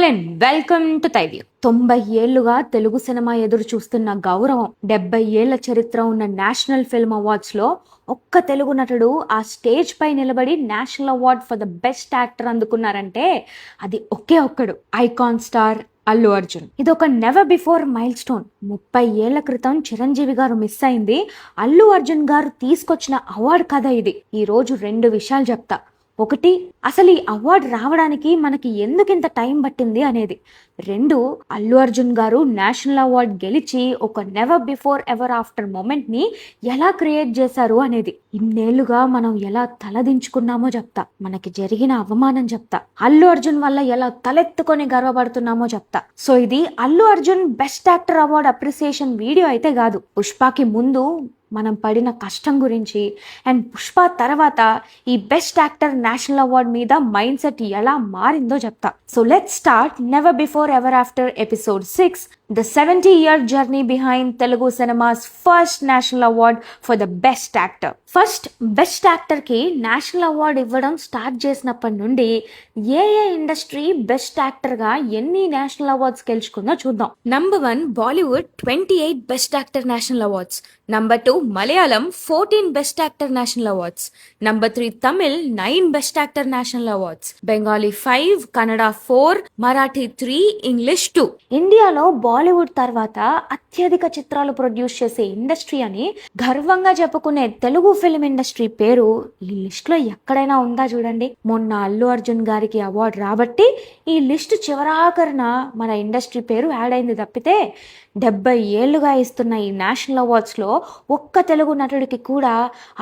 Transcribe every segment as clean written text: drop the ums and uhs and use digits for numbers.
All and welcome to తైవ్యూ. 90 ఏళ్లుగా Telugu cinema ఎదురు చూస్తున్న గౌరవం, 70 ఏళ్ల చరిత్ర ఉన్న నేషనల్ ఫిల్మ్ అవార్డ్స్ లో ఒక్క తెలుగు నటుడు ఆ స్టేజ్ పై నిలబడి national award for the best actor అందుకున్నారంటే అది ఒకే ఒక్కడు, ఐకాన్ స్టార్ అల్లు అర్జున్. ఇది ఒక నెవర్ బిఫోర్ మైల్ స్టోన్. 30 ఏళ్ల క్రితం చిరంజీవి గారు మిస్ అయింది, అల్లు అర్జున్ గారు తీసుకొచ్చిన అవార్డు కథ ఇది. ఈ రోజు 2 విషయాలు చెప్తా. ఒకటి, అసలు ఈ అవార్డు రావడానికి మనకి ఎందుకింత టైం పట్టింది అనేది. 2, అల్లు అర్జున్ గారు నేషనల్ అవార్డు గెలిచి ఒక never before ever after moment ని ఎలా క్రియేట్ చేశారు అనేది. ఇన్నేళ్లుగా మనం ఎలా తలదించుకున్నామో చెప్తా, మనకి జరిగిన అవమానం చెప్తా, అల్లు అర్జున్ వల్ల ఎలా తలెత్తుకొని గర్వపడుతున్నామో చెప్తా. సో ఇది Allu Arjun best actor award appreciation video అయితే కాదు. పుష్పకి ముందు మనం పడిన కష్టం గురించి అండ్ పుష్ప తర్వాత ఈ బెస్ట్ యాక్టర్ నేషనల్ అవార్డ్ మీద మైండ్ సెట్ ఎలా మారిందో చెప్తా. So let's start never before ever after episode 6, the 70-year journey behind Telugu cinema's first national award for the best actor. First best actor కి national award ఇవ్వడం start చేసినప్పటి నుండి ఏ industry best actor గా ఎన్ని national awards గెలుచుకుందో చూద్దాం. Number 1 Bollywood 28 best actor national awards. Number 2 Malayalam 14 best actor national awards. Number 3 Tamil 9 best actor national awards. Bengali 5, Kannada 4, Marathi 3, English 2. ఇండియాలో బాలీవుడ్ తర్వాత అత్యధిక చిత్రాలు ప్రొడ్యూస్ చేసే ఇండస్ట్రీ అని గర్వంగా చెప్పుకునే తెలుగు ఫిల్మ్ ఇండస్ట్రీ పేరు ఈ లిస్ట్ లో ఎక్కడైనా ఉందా చూడండి. మొన్న అల్లు అర్జున్ గారికి అవార్డు రాబట్టి ఈ లిస్ట్ చివరాఖరిన మన ఇండస్ట్రీ పేరు యాడ్ అయింది తప్పితే 70 ఏళ్లుగా ఇస్తున్న ఈ నేషనల్ అవార్డ్స్ లో ఒక్క తెలుగు నటుడికి కూడా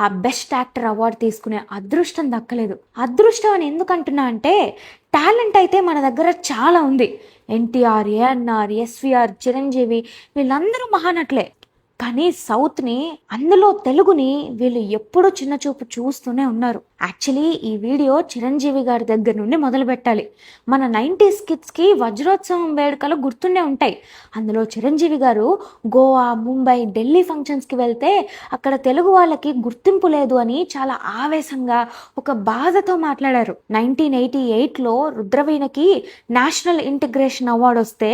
ఆ బెస్ట్ యాక్టర్ అవార్డు తీసుకునే అదృష్టం దక్కలేదు. అదృష్టం అని ఎందుకు అంటున్నా అంటే టాలెంట్ అయితే మన దగ్గర చాలా ఉంది. ఎన్టీఆర్, ఏఎన్ఆర్, ఎస్విఆర్, చిరంజీవి వీళ్ళందరూ మహానటులే. కానీ సౌత్ని, అందులో తెలుగుని వీళ్ళు ఎప్పుడూ చిన్న చూపు చూస్తూనే ఉన్నారు. యాక్చువల్లీ ఈ వీడియో చిరంజీవి గారి దగ్గర నుండి మొదలు పెట్టాలి. మన 90s కిడ్స్కి వజ్రోత్సవం వేడుకలు గుర్తుండే ఉంటాయి. అందులో చిరంజీవి గారు గోవా, ముంబై, ఢిల్లీ ఫంక్షన్స్కి వెళ్తే అక్కడ తెలుగు వాళ్ళకి గుర్తింపు లేదు అని చాలా ఆవేశంగా ఒక బాధతో మాట్లాడారు. 1988లో రుద్రవీణకి నేషనల్ ఇంటిగ్రేషన్ అవార్డు వస్తే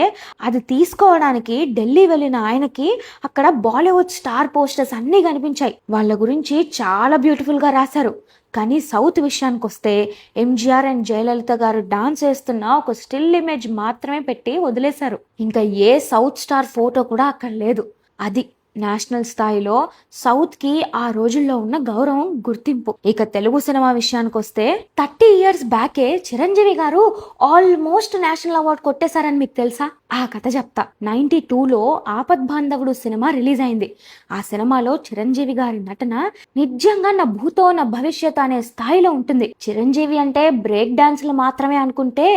అది తీసుకోవడానికి ఢిల్లీ వెళ్ళిన ఆయనకి అక్కడ బాలీవుడ్ స్టార్ పోస్టర్స్ అన్నీ కనిపించాయి. వాళ్ళ గురించి చాలా బ్యూటిఫుల్ గా రాశారు. కానీ సౌత్ విషయానికి వస్తే ఎంజీఆర్ అండ్ జయలలిత గారు డాన్స్ వేస్తున్న ఒక స్టిల్ ఇమేజ్ మాత్రమే పెట్టి వదిలేశారు. ఇంకా ఏ సౌత్ స్టార్ ఫోటో కూడా అక్కడ లేదు. అది నేషనల్ స్థాయిలో సౌత్ కి ఆ రోజుల్లో ఉన్న గౌరవం, గుర్తింపు. ఇక తెలుగు సినిమా విషయానికి వస్తే 30 years బ్యాకే చిరంజీవి గారు ఆల్మోస్ట్ నేషనల్ అవార్డు కొట్టేశారని మీకు తెలుసా? ఆ కథ చెప్తా. 92లో ఆపద్ బాంధవుడు సినిమా రిలీజ్ అయింది. ఆ సినిమాలో చిరంజీవి గారి నటన నిజంగా నా భూతో నా భవిష్యత్ అనే స్థాయిలో ఉంటుంది. చిరంజీవి అంటే బ్రేక్ డాన్స్లు మాత్రమే అనుకుంటే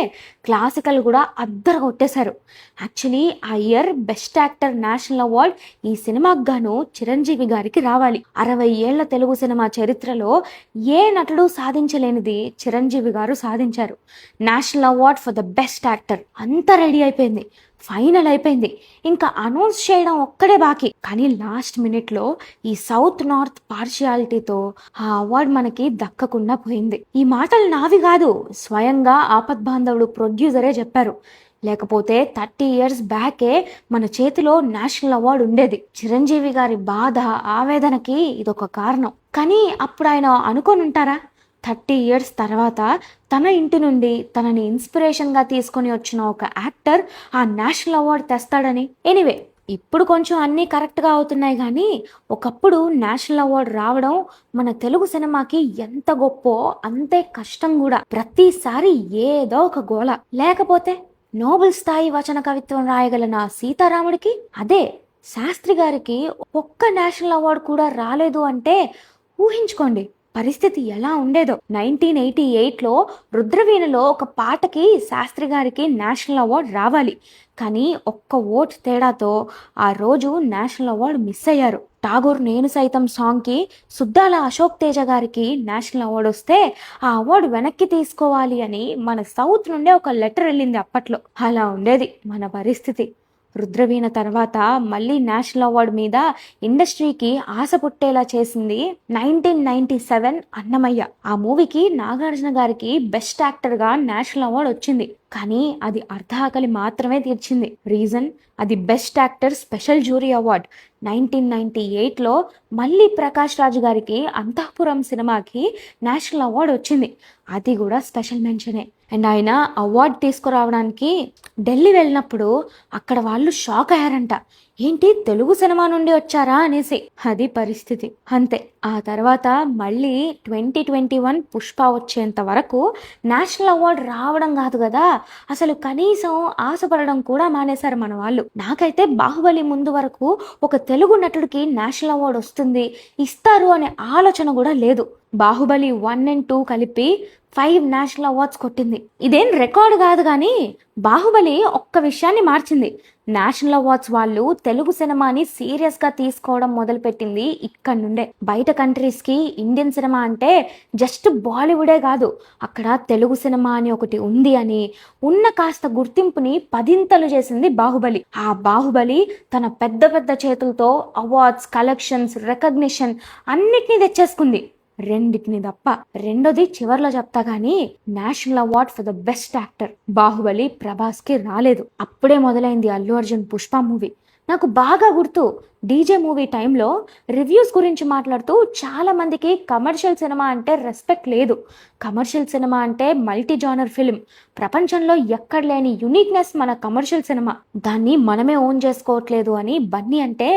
క్లాసికల్ కూడా అద్దరు కొట్టేశారు. యాక్చువల్లీ ఆ year best actor national award ఈ సినిమాకు గాను చిరంజీవి గారికి రావాలి. 60 ఏళ్ల తెలుగు సినిమా చరిత్రలో ఏ నటుడు సాధించలేనిది చిరంజీవి గారు సాధించారు. National award for the best actor అంతా రెడీ అయిపోయింది, ఫైనల్ అయిపోయింది. ఇంకా అనౌన్స్ చేయడం ఒక్కడే బాకీ. కానీ లాస్ట్ మినిట్ లో ఈ సౌత్ నార్త్ పార్షియాలిటీతో ఆ అవార్డు మనకి దక్కకుండా పోయింది. ఈ మాటలు నావి కాదు, స్వయంగా ఆపద్ బాంధవుడు ప్రొడ్యూసరే చెప్పారు. లేకపోతే 30 years బ్యాకే మన చేతిలో నేషనల్ అవార్డు ఉండేది. చిరంజీవి గారి బాధ, ఆవేదనకి ఇదొక కారణం. కానీ అప్పుడు ఆయన అనుకొని ఉంటారా 30 years తర్వాత తన ఇంటి నుండి తనని ఇన్స్పిరేషన్గా తీసుకొని వచ్చిన ఒక యాక్టర్ ఆ నేషనల్ అవార్డు తెస్తాడని? ఎనీవే, ఇప్పుడు కొంచెం అన్నీ కరెక్ట్గా అవుతున్నాయి. కానీ ఒకప్పుడు నేషనల్ అవార్డు రావడం మన తెలుగు సినిమాకి ఎంత గొప్పో అంతే కష్టం కూడా. ప్రతిసారి ఏదో ఒక గోల. లేకపోతే నోబెల్ స్థాయి వచన కవిత్వం రాయగల నా సీతారాముడికి, అదే శాస్త్రి గారికి ఒక్క నేషనల్ అవార్డు కూడా రాలేదు అంటే ఊహించుకోండి పరిస్థితి ఎలా ఉండేదో. 1988లో రుద్రవీణలో ఒక పాటకి శాస్త్రి గారికి నేషనల్ అవార్డు రావాలి. కానీ ఒక్క ఓట్ తేడాతో ఆ రోజు నేషనల్ అవార్డు మిస్ అయ్యారు. ఠాగూర్ నేను సైతం సాంగ్కి సుద్దాల అశోక్ తేజ గారికి నేషనల్ అవార్డు వస్తే ఆ అవార్డు వెనక్కి తీసుకోవాలి అని మన సౌత్ నుండే ఒక లెటర్ వెళ్ళింది అప్పట్లో. అలా ఉండేది మన పరిస్థితి. రుద్రవీణ తర్వాత మళ్ళీ నేషనల్ అవార్డు మీద ఇండస్ట్రీకి ఆశ పుట్టేలా చేసింది 1997 అన్నమయ్య. ఆ మూవీకి నాగార్జున గారికి బెస్ట్ యాక్టర్గా నేషనల్ అవార్డు వచ్చింది. కానీ అది అర్ధాకలి మాత్రమే తీర్చింది. రీజన్, అది best actor special jury award. 1998లో మళ్ళీ ప్రకాష్ రాజ్ గారికి అంతఃపురం సినిమాకి నేషనల్ అవార్డు వచ్చింది. అది కూడా స్పెషల్ మెన్షనే. అండ్ ఆయన అవార్డు తీసుకురావడానికి ఢిల్లీ వెళ్ళినప్పుడు అక్కడ వాళ్ళు షాక్ అయ్యారంట. ఏంటి, తెలుగు సినిమా నుండి వచ్చారా అనేసి. అది పరిస్థితి. అంతే. ఆ తర్వాత మళ్ళీ 2021 పుష్ప వచ్చేంత వరకు నేషనల్ అవార్డు రావడం కాదు కదా, అసలు కనీసం ఆశపడడం కూడా మానేశారు మన వాళ్ళు. నాకైతే బాహుబలి ముందు వరకు ఒక తెలుగు నటుడికి నేషనల్ అవార్డు వస్తుంది, ఇస్తారు అనే ఆలోచన కూడా లేదు. బాహుబలి 1 and 2 కలిపి 5 నేషనల్ అవార్డ్స్ కొట్టింది. ఇదేం రికార్డు కాదు, కానీ బాహుబలి ఒక్క విషయాన్ని మార్చింది. నేషనల్ అవార్డ్స్ వాళ్ళు తెలుగు సినిమాని సీరియస్గా తీసుకోవడం మొదలుపెట్టింది ఇక్కడ నుండే. బయట కంట్రీస్కి ఇండియన్ సినిమా అంటే జస్ట్ బాలీవుడే కాదు, అక్కడ తెలుగు సినిమా అని ఒకటి ఉంది అని ఉన్న కాస్త గుర్తింపుని పదింతలు చేసింది బాహుబలి. ఆ బాహుబలి తన పెద్ద పెద్ద చేతులతో అవార్డ్స్, కలెక్షన్స్, రికగ్నిషన్ అన్నిటినీ తెచ్చేసుకుంది. రెండిటిని తప్ప. రెండోది చివర్లో చెప్తా గానీ, national award for the best actor Baahubali ప్రభాస్కి రాలేదు. అప్పుడే మొదలైంది అల్లు అర్జున్ పుష్ప మూవీ. నాకు బాగా గుర్తు, డీజే మూవీ టైంలో రివ్యూస్ గురించి మాట్లాడుతూ చాలా మందికి కమర్షియల్ సినిమా అంటే రెస్పెక్ట్ లేదు. కమర్షియల్ సినిమా అంటే మల్టీ జానర్ ఫిల్మ్, ప్రపంచంలో ఎక్కడ లేని యునిక్నెస్ మన కమర్షియల్ సినిమా, దాన్ని మనమే ఓన్ చేసుకోవట్లేదు అని బన్నీ అంటే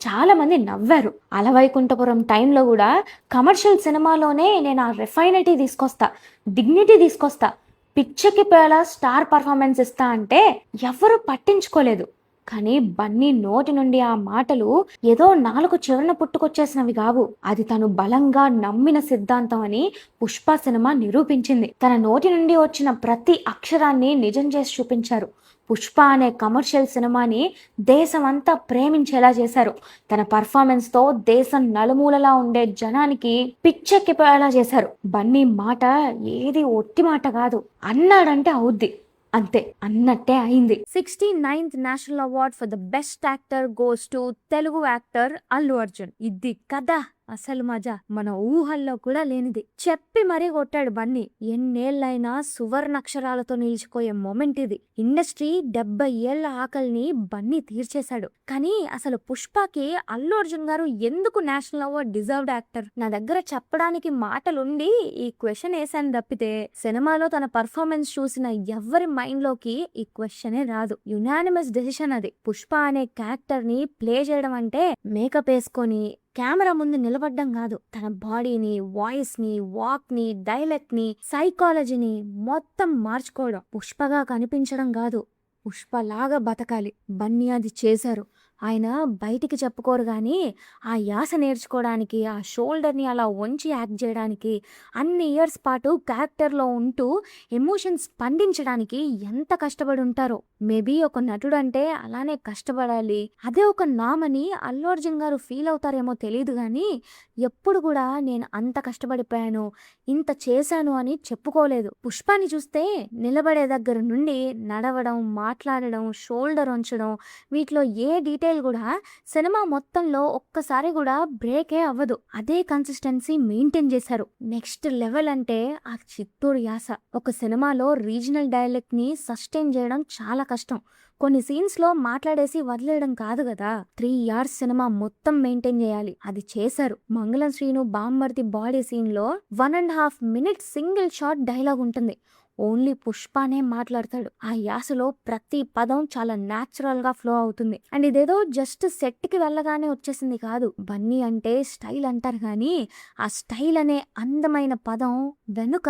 చాలా మంది నవ్వారు. అలవైకుంఠపురం టైంలో కూడా కమర్షియల్ సినిమాలోనే నేను ఆ రిఫైనిటీ తీసుకొస్తా, డిగ్నిటీ తీసుకొస్తా, పిచ్చకి పేళ స్టార్ పర్ఫార్మెన్స్ ఇస్తా అంటే ఎవరు పట్టించుకోలేదు. కానీ బన్నీ నోటి నుండి ఆ మాటలు ఏదో నాలుగు చివరన పుట్టుకొచ్చేసినవి కావు. అది తను బలంగా నమ్మిన సిద్ధాంతం అని పుష్ప సినిమా నిరూపించింది. తన నోటి నుండి వచ్చిన ప్రతి అక్షరాన్ని నిజం చేసి చూపించారు. పుష్ప అనే కమర్షియల్ సినిమాని దేశమంతా ప్రేమించేలా చేశారు. తన పర్ఫార్మెన్స్తో దేశం నలుమూలలా ఉండే జనానికి పిచ్చెక్కిపోయేలా చేశారు. బన్నీ మాట ఏది ఒట్టి మాట కాదు, అన్నాడంటే అవుద్ది, అంతే, అన్నట్టే అయింది. 69th national award for the best actor goes to Telugu actor Allu Arjun. ఇది కదా అసలు మజా, మన ఊహల్లో కూడా లేనిది. చెప్పి మరీ కొట్టాడు బన్నీ. ఎన్నేళ్లైనా సువర్ణాక్షరాలతో నిలిచిపోయే మొమెంట్ ఇది. ఇండస్ట్రీ 70 ఏళ్ల ఆకలిని బన్నీ తీర్చేశాడు. కానీ అసలు పుష్పకి అల్లు అర్జున్ గారు ఎందుకు నేషనల్ అవార్డ్ డిజర్వ్డ్ యాక్టర్? నా దగ్గర చెప్పడానికి మాటలుండి ఈ క్వశ్చన్ వేసాను తప్పితే, సినిమాలో తన పర్ఫార్మెన్స్ చూసిన ఎవ్వరి మైండ్ లోకి ఈ క్వశ్చనే రాదు. యునానిమస్ డెసిషన్ అది. పుష్ప అనే క్యారెక్టర్ ని ప్లే చేయడం అంటే మేకప్ వేసుకొని కెమెరా ముందు నిలబడ్డం కాదు, తన బాడీని, వాయిస్ ని, వాక్ ని, డైలెక్ట్ ని, సైకాలజీని మొత్తం మార్చుకోవడం. పుష్పగా కనిపించడం కాదు, పుష్పలాగా బతకాలి. బన్నీ అది చేశారు. ఆయన బయటికి చెప్పుకోరు కానీ ఆ యాస నేర్చుకోవడానికి, ఆ షోల్డర్ని అలా వంచి యాక్ట్ చేయడానికి, అన్ని ఇయర్స్ పాటు క్యారెక్టర్లో ఉంటూ ఎమోషన్స్ స్పందించడానికి ఎంత కష్టపడి ఉంటారో. మేబీ ఒక నటుడు అంటే అలానే కష్టపడాలి, అదే ఒక నామని అల్లు అర్జున్ గారు ఫీల్ అవుతారేమో తెలియదు కానీ ఎప్పుడు కూడా నేను అంత కష్టపడిపోయాను, ఇంత చేశాను అని చెప్పుకోలేదు. పుష్పాని చూస్తే నిలబడే దగ్గర నుండి నడవడం, మాట్లాడడం, షోల్డర్ వంచడం, వీటిలో ఏ డీటెయిల్ కూడా సినిమా మొత్తంలో ఒక్కసారి కూడా బ్రేకే అవ్వదు. అదే కన్సిస్టెన్సీ మెయింటైన్ చేశారు. నెక్స్ట్ లెవెల్ అంటే ఆ చిత్తూరు యాస. ఒక సినిమాలో రీజనల్ డైలెక్ట్ ని సస్టైన్ చేయడం చాలా కష్టం. కొన్ని సీన్స్ లో మాట్లాడేసి వదిలేయడం కాదు కదా. 3 hours సినిమా మొత్తం మెయింటైన్ చేయాలి, అది చేశారు. మంగళం శ్రీను బామ్మర్ది బాడీ సీన్ లో 1.5 minutes సింగిల్ షాట్ డైలాగ్ ఉంటుంది. ఓన్లీ పుష్పనే మాట్లాడతాడు. ఆ యాసలో ప్రతి పదం చాలా న్యాచురల్ గా ఫ్లో అవుతుంది. అండ్ ఇదేదో జస్ట్ సెట్ కి వెళ్ళగానే వచ్చేసింది కాదు. బన్నీ అంటే స్టైల్ అంటారు కానీ ఆ స్టైల్ అనే అందమైన పదం వెనుక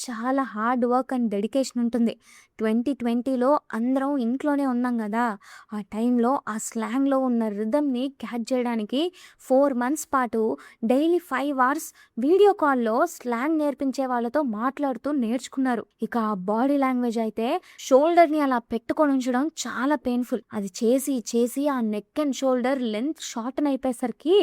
చాలా హార్డ్ వర్క్ అండ్ డెడికేషన్ ఉంటుంది. 2020లో అందరం ఇంట్లోనే ఉన్నాం కదా, ఆ టైంలో ఆ స్లాంగ్లో ఉన్న రిథమ్ని క్యాచ్ చేయడానికి 4 months పాటు డైలీ 5 hours వీడియో కాల్లో స్లాంగ్ నేర్పించే వాళ్ళతో మాట్లాడుతూ నేర్చుకున్నారు. ఇక ఆ బాడీ లాంగ్వేజ్ అయితే షోల్డర్ని అలా పెట్టుకొని ఉంచడం చాలా పెయిన్ఫుల్. అది చేసి చేసి ఆ neck and shoulder length shorten అయిపోయేసరికి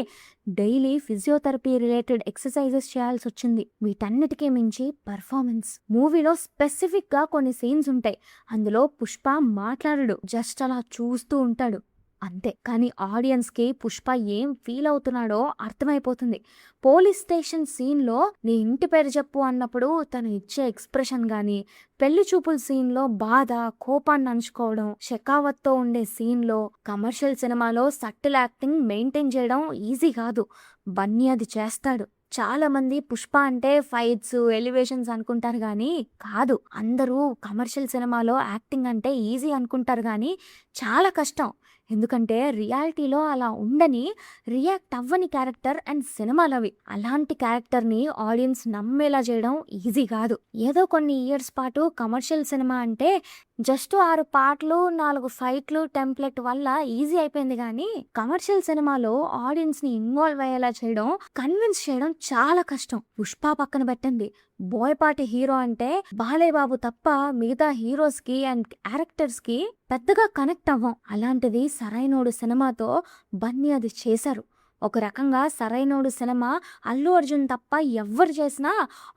డైలీ ఫిజియోథెరపీ రిలేటెడ్ ఎక్సర్సైజెస్ చేయాల్సి వచ్చింది. వీటన్నిటికీ మించి పర్ఫార్మెన్స్. మూవీలో స్పెసిఫిక్ గా కొన్ని సీన్స్ ఉంటాయి, అందులో పుష్ప మాట్లాడడు, జస్ట్ అలా చూస్తూ ఉంటాడు అంతే. కానీ ఆడియన్స్కి పుష్ప ఏం ఫీల్ అవుతున్నాడో అర్థమైపోతుంది. పోలీస్ స్టేషన్ సీన్లో నీ ఇంటి పేరు చెప్పు అన్నప్పుడు తను ఇచ్చే ఎక్స్ప్రెషన్ కానీ, పెళ్లి చూపుల సీన్లో బాధ, కోపాన్ని అణుచుకోవడం, షెకావత్తో ఉండే సీన్లో, కమర్షియల్ సినిమాలో సటిల్ యాక్టింగ్ మెయింటైన్ చేయడం ఈజీ కాదు. బన్నీ అది చేస్తాడు. చాలా మంది పుష్ప అంటే ఫైట్స్, ఎలివేషన్స్ అనుకుంటారు కానీ కాదు. అందరూ కమర్షియల్ సినిమాలో యాక్టింగ్ అంటే ఈజీ అనుకుంటారు కానీ చాలా కష్టం. ఎందుకంటే రియాలిటీలో అలా ఉండని, రియాక్ట్ అవ్వని క్యారెక్టర్ అండ్ సినిమాలు అవి. అలాంటి క్యారెక్టర్ని ఆడియన్స్ నమ్మేలా చేయడం ఈజీ కాదు. ఏదో కొన్ని ఇయర్స్ పాటు కమర్షియల్ సినిమా అంటే జస్ట్ 6 పాటలు, 4 ఫైట్లు టెంప్లెట్ వల్ల ఈజీ అయిపోయింది. కానీ కమర్షియల్ సినిమాలో ఆడియన్స్ని ఇన్వాల్వ్ అయ్యేలా చేయడం, కన్విన్స్ చేయడం చాలా కష్టం. పుష్ప పక్కన పెట్టండి, బోయపాటి హీరో అంటే బాలయ్య బాబు తప్ప మిగతా హీరోస్కి అండ్ క్యారెక్టర్స్కి పెద్దగా కనెక్ట్ అవ్వం. అలాంటిది సరైనోడు సినిమాతో బన్నీ అది చేశారు. ఒక రకంగా సరైనోడు సినిమా అల్లు అర్జున్ తప్ప ఎవ్వరు చేసినా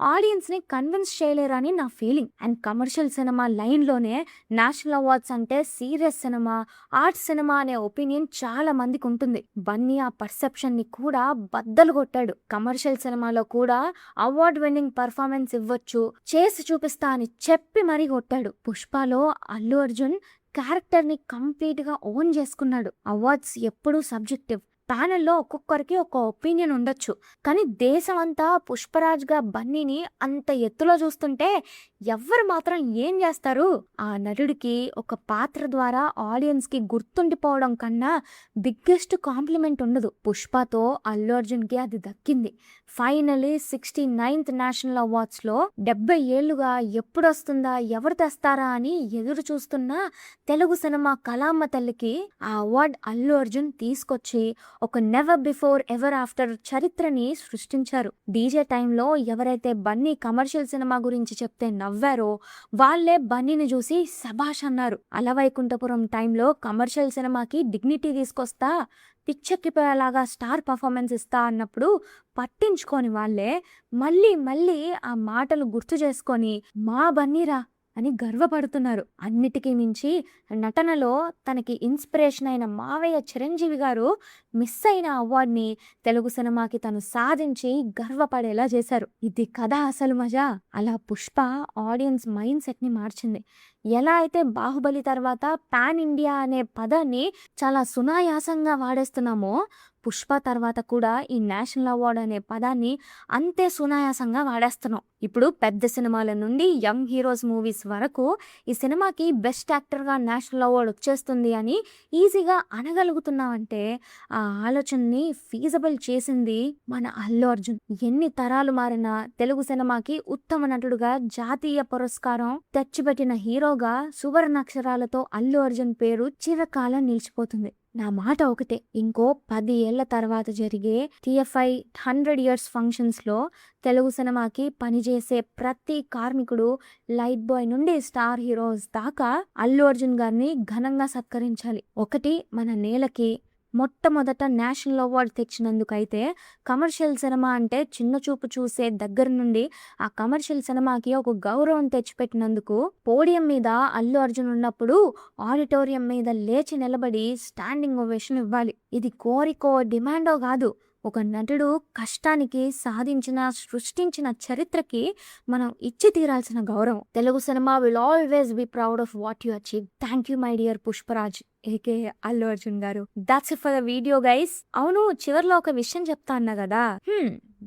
ఆడియన్స్ని కన్విన్స్ చేయలేరని నా ఫీలింగ్. అండ్ కమర్షియల్ సినిమా లైన్లోనే నేషనల్ అవార్డ్స్ అంటే సీరియస్ సినిమా, ఆర్ట్ సినిమా అనే ఒపీనియన్ చాలా మందికి ఉంటుంది. బన్నీ ఆ పర్సెప్షన్ని కూడా బద్దలు కొట్టాడు. కమర్షియల్ సినిమాలో కూడా అవార్డ్ విన్నింగ్ పర్ఫార్మెన్స్ ఇవ్వచ్చు, చేసి చూపిస్తా అని చెప్పి మరీ కొట్టాడు. పుష్పలో అల్లు అర్జున్ క్యారెక్టర్ని కంప్లీట్గా ఓన్ చేసుకున్నాడు. అవార్డ్స్ ఎప్పుడూ సబ్జెక్టివ్. ప్యానెల్లో ఒక్కొక్కరికి ఒక ఒపీనియన్ ఉండొచ్చు, కానీ దేశం అంతా పుష్పరాజ్గా బన్నీని అంత ఎత్తులో చూస్తుంటే ఎవ్వరు మాత్రం ఏం చేస్తారు? ఆ నటుడికి ఒక పాత్ర ద్వారా ఆడియన్స్కి గుర్తుండిపోవడం కన్నా బిగ్గెస్ట్ కాంప్లిమెంట్ ఉండదు. పుష్పతో అల్లు అర్జున్కి అది దక్కింది. ఫైనలీ 69th నేషనల్ అవార్డ్స్లో 70 ఏళ్లుగా ఎప్పుడు వస్తుందా, ఎవరు తెస్తారా అని ఎదురు చూస్తున్న తెలుగు సినిమా కళామ్మ తల్లికి ఆ అవార్డ్ అల్లు అర్జున్ తీసుకొచ్చి ఒక నెవర్ బిఫోర్ ఎవర్ ఆఫ్టర్ చరిత్రని సృష్టించారు. డీజే టైంలో ఎవరైతే బన్నీ కమర్షియల్ సినిమా గురించి చెప్తే నవ్వారో వాళ్ళే బన్నీని చూసి శభాష్ అన్నారు. అలవైకుంఠపురం టైంలో కమర్షియల్ సినిమాకి డిగ్నిటీ తీసుకొస్తా, పిచ్చెక్కిపోయేలాగా స్టార్ పర్ఫార్మెన్స్ ఇస్తా అన్నప్పుడు పట్టించుకొని వాళ్ళే మళ్ళీ మళ్ళీ ఆ మాటలు గుర్తు చేసుకొని మా బన్నీరా అని గర్వపడుతున్నారు. అన్నిటికీ మించి నటనలో తనకి ఇన్స్పిరేషన్ అయిన మావయ్య చిరంజీవి గారు మిస్ అయిన అవార్డ్ని తెలుగు సినిమాకి తను సాధించి గర్వపడేలా చేశారు. ఇది కదా అసలు మజా. అలా పుష్ప ఆడియన్స్ మైండ్ సెట్ని మార్చింది. ఎలా అయితే బాహుబలి తర్వాత పాన్ ఇండియా అనే పదాన్ని చాలా సునాయాసంగా వాడేస్తున్నామో, పుష్ప తర్వాత కూడా ఈ నేషనల్ అవార్డ్ అనే పదాన్ని అంతే సునాయాసంగా వాడేస్తున్నాం. ఇప్పుడు పెద్ద సినిమాల నుండి యంగ్ హీరోస్ మూవీస్ వరకు ఈ సినిమాకి బెస్ట్ యాక్టర్గా నేషనల్ అవార్డ్ వచ్చేస్తుంది అని ఈజీగా అనగలుగుతున్నామంటే ఆ ఆలోచనని ఫీజబుల్ చేసింది మన అల్లు అర్జున్. ఎన్ని తరాలు మారినా తెలుగు సినిమాకి ఉత్తమ నటుడుగా జాతీయ పురస్కారం తెచ్చిపెట్టిన హీరోగా సువర్ణాక్షరాలతో అల్లు అర్జున్ పేరు చిరకాలం నిలిచిపోతుంది. నా మాట ఒకటే, ఇంకో 10 ఏళ్ల తర్వాత జరిగే TFI 100 years ఫంక్షన్స్లో తెలుగు సినిమాకి పనిచేసే ప్రతి కార్మికుడు, లైట్ బాయ్ నుండి స్టార్ హీరోస్ దాకా అల్లు అర్జున్ గారిని ఘనంగా సత్కరించాలి. ఒకటి మన నేలకి మొట్టమొదట నేషనల్ అవార్డు తెచ్చినందుకైతే, కమర్షియల్ సినిమా అంటే చిన్న చూపు చూసే దగ్గర నుండి ఆ కమర్షియల్ సినిమాకి ఒక గౌరవం తెచ్చిపెట్టినందుకు పోడియం మీద అల్లు అర్జున్ ఉన్నప్పుడు ఆడిటోరియం మీద లేచి నిలబడి స్టాండింగ్ ఓవేషన్ ఇవ్వాలి. ఇది కోరికో డిమాండో కాదు, ఒక నటుడు కష్టానికి సాధించిన, సృష్టించిన చరిత్రకి మనం ఇచ్చి తీరాల్సిన గౌరవం. Telugu cinema will always be proud of what you achieve. Thank you my dear Pushparaj aka Allu Arjun గారు. That's it for the video guys. అవును, చివర్లో ఒక విషయం చెప్తా అన్నా కదా,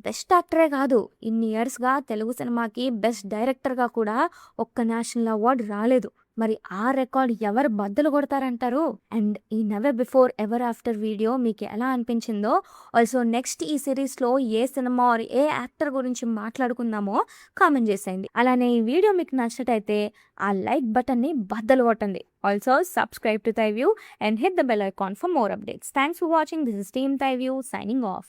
బెస్ట్ యాక్టరే కాదు, ఇన్ని ఇయర్స్ గా తెలుగు సినిమాకి బెస్ట్ డైరెక్టర్ గా కూడా ఒక్క నేషనల్ అవార్డు రాలేదు. మరి ఆ రికార్డ్ ఎవరు బద్దలు కొడతారంటారు? అండ్ ఈ never before ever after video మీకు ఎలా అనిపించిందో, ఆల్సో నెక్స్ట్ ఈ సిరీస్లో ఏ సినిమా ఆర్ ఏ యాక్టర్ గురించి మాట్లాడుకుందామో కామెంట్ చేసేయండి. అలానే ఈ వీడియో మీకు నచ్చినట్టయితే ఆ లైక్ బటన్ని బద్దలు కొట్టండి. Also subscribe to ThaiView and hit the bell icon for more updates. Thanks for watching. This is Team ThaiView signing off.